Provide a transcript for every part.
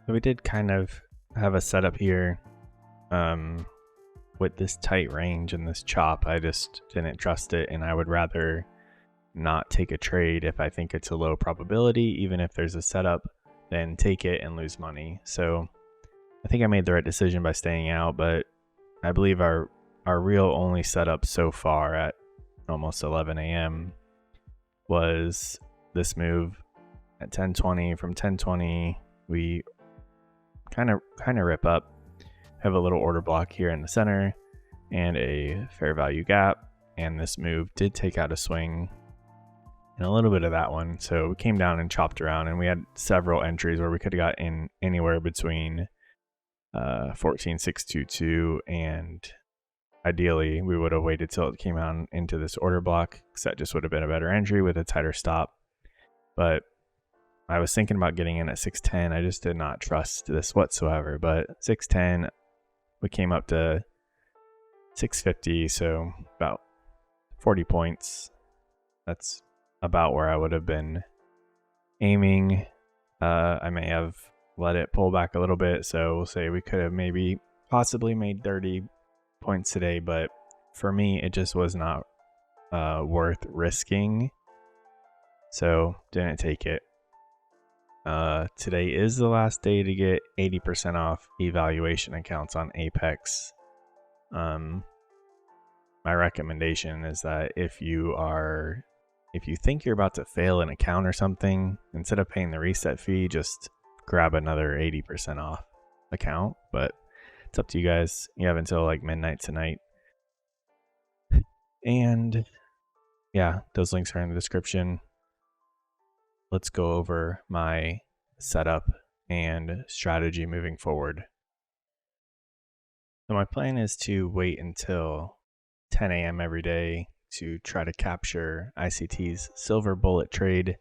We did kind of have a setup here with this tight range and this chop. I just didn't trust it, and I would rather not take a trade if I think it's a low probability, even if there's a setup, than take it and lose money. So I think I made the right decision by staying out, but I believe our real only setup so far at almost 11 a.m. was this move at 1020. From 1020 we kind of rip up, have a little order block here in the center and a fair value gap, and this move did take out a swing and a little bit of that one. So we came down and chopped around, and we had several entries where we could have got in anywhere between 14,622 and ideally we would have waited till it came out into this order block, because that just would have been a better entry with a tighter stop. But I was thinking about getting in at 610. I just did not trust this whatsoever. But 610, we came up to 650, so about 40 points. That's about where I would have been aiming. I may have let it pull back a little bit, so we'll say we could have maybe possibly made 30 points today, but for me it just was not worth risking, so didn't take it. Today is the last day to get 80% off evaluation accounts on Apex. My recommendation is that if you think you're about to fail an account or something, instead of paying the reset fee, just grab another 80% off account. But it's up to you guys. You have until like midnight tonight. And yeah, those links are in the description. Let's go over my setup and strategy moving forward. So my plan is to wait until 10 a.m. every day to try to capture ICT's silver bullet trade.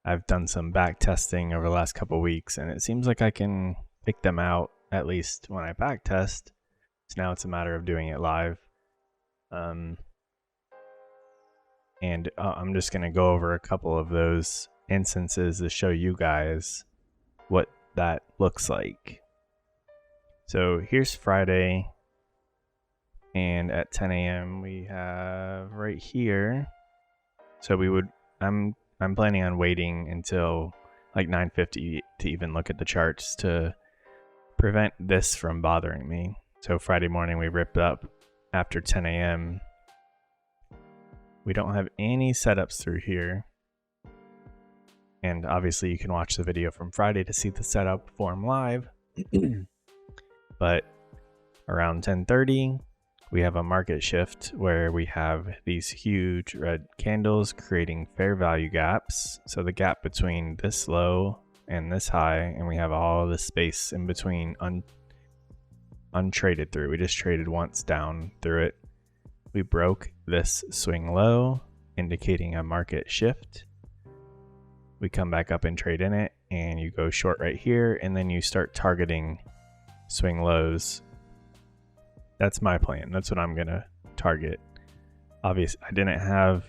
I've done some back testing over the last couple weeks, and it seems like I can pick them out, at least when I back test. So now it's a matter of doing it live. And I'm just going to go over a couple of those instances to show you guys what that looks like. So here's Friday, and at 10 a.m. we have right here. So I'm planning on waiting until like 9:50 to even look at the charts to prevent this from bothering me. So Friday morning we ripped up after 10 a.m. We don't have any setups through here. And obviously you can watch the video from Friday to see the setup form live. But around 10:30, we have a market shift where we have these huge red candles creating fair value gaps. So the gap between this low and this high, and we have all this space in between untraded through. We just traded once down through it. We broke this swing low, indicating a market shift. We come back up and trade in it, and you go short right here, and then you start targeting swing lows. That's my plan. That's what I'm gonna target. Obviously, I didn't have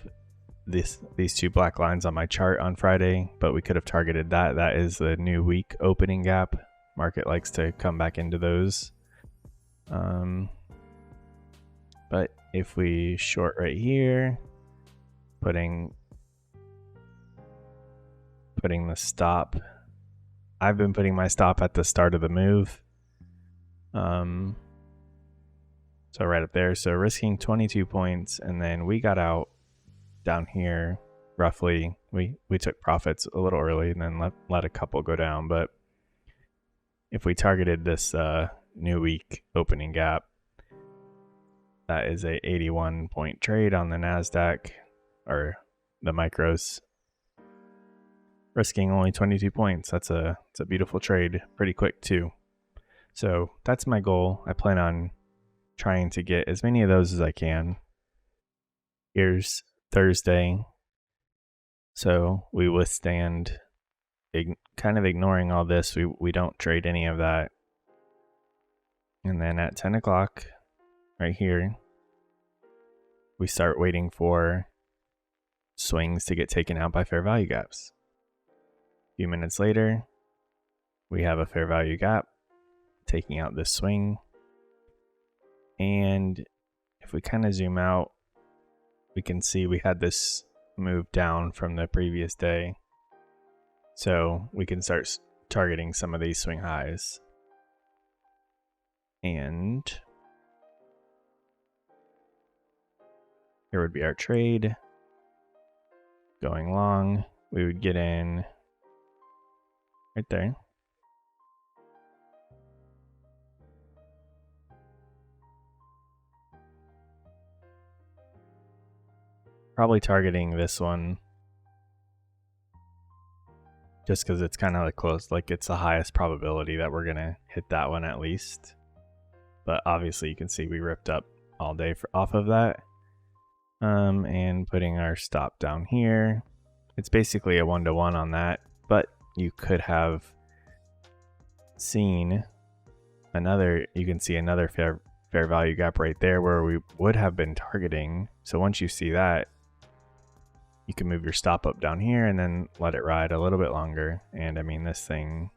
these two black lines on my chart on Friday, but we could have targeted that. That is the new week opening gap. Market likes to come back into those. But if we short right here, putting the stop, I've been putting my stop at the start of the move. So right up there, so risking 22 points, and then we got out down here roughly. We took profits a little early and then let a couple go down. But if we targeted this new week opening gap, that is a 81 point trade on the nasdaq, or the micros, risking only 22 points. It's a beautiful trade, pretty quick too. So that's my goal. I plan on trying to get as many of those as I can. Here's Thursday. So we withstand, kind of ignoring all this. We don't trade any of that. And then at 10 o'clock, right here, we start waiting for swings to get taken out by fair value gaps. A few minutes later, we have a fair value gap taking out this swing. And if we kind of zoom out, we can see we had this move down from the previous day. So we can start targeting some of these swing highs. And here would be our trade. Going long, we would get in right there. Probably targeting this one just because it's kind of like close, like it's the highest probability that we're gonna hit that one at least. But obviously you can see we ripped up all day off of that. And putting our stop down here. It's basically a 1-to-1 on that, but you could have seen another, you can see another fair value gap right there where we would have been targeting. So once you see that, you can move your stop up down here and then let it ride a little bit longer. And I mean, this thing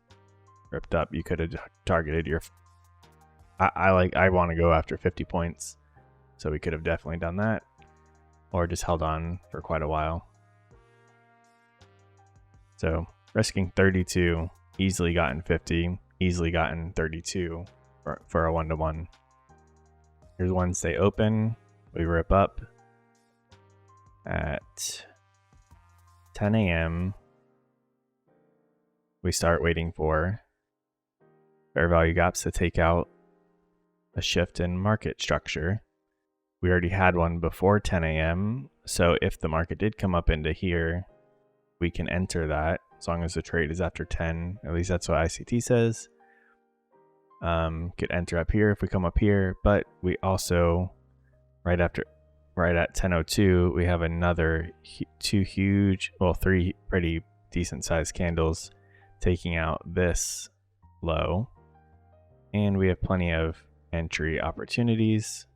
ripped up. You could have targeted your, I want to go after 50 points. So we could have definitely done that, or just held on for quite a while. So risking 32, easily gotten 50, easily gotten 32 for a 1-to-1. Here's one stay open. We rip up at 10 a.m. We start waiting for fair value gaps to take out a shift in market structure. We already had one before 10 a.m. So if the market did come up into here, we can enter that as long as the trade is after 10. At least that's what ICT says. Could enter up here if we come up here, but we also right at 10:02 we have another three pretty decent sized candles taking out this low, and we have plenty of entry opportunities.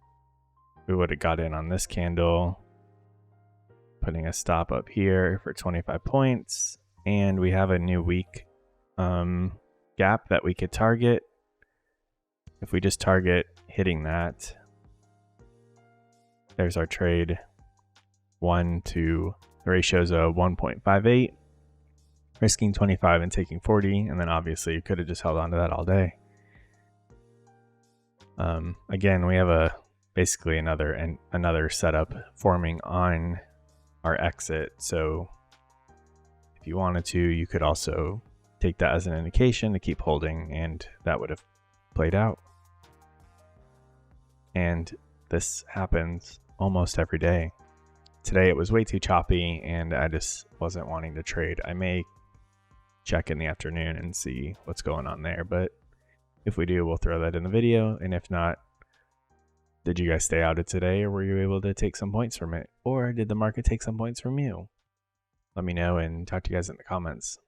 We would have got in on this candle, putting a stop up here for 25 points, and we have a new week gap that we could target. If we just target hitting that, there's our trade. The ratio's a 1.58, risking 25 and taking 40, and then obviously you could have just held on to that all day. Again, we have basically another setup forming on our exit. So if you wanted to, you could also take that as an indication to keep holding, and that would have played out. And this happens almost every day. Today it was way too choppy and I just wasn't wanting to trade. I may check in the afternoon and see what's going on there, but if we do, we'll throw that in the video. And if not, did you guys stay out of today, or were you able to take some points from it? Or did the market take some points from you? Let me know and talk to you guys in the comments.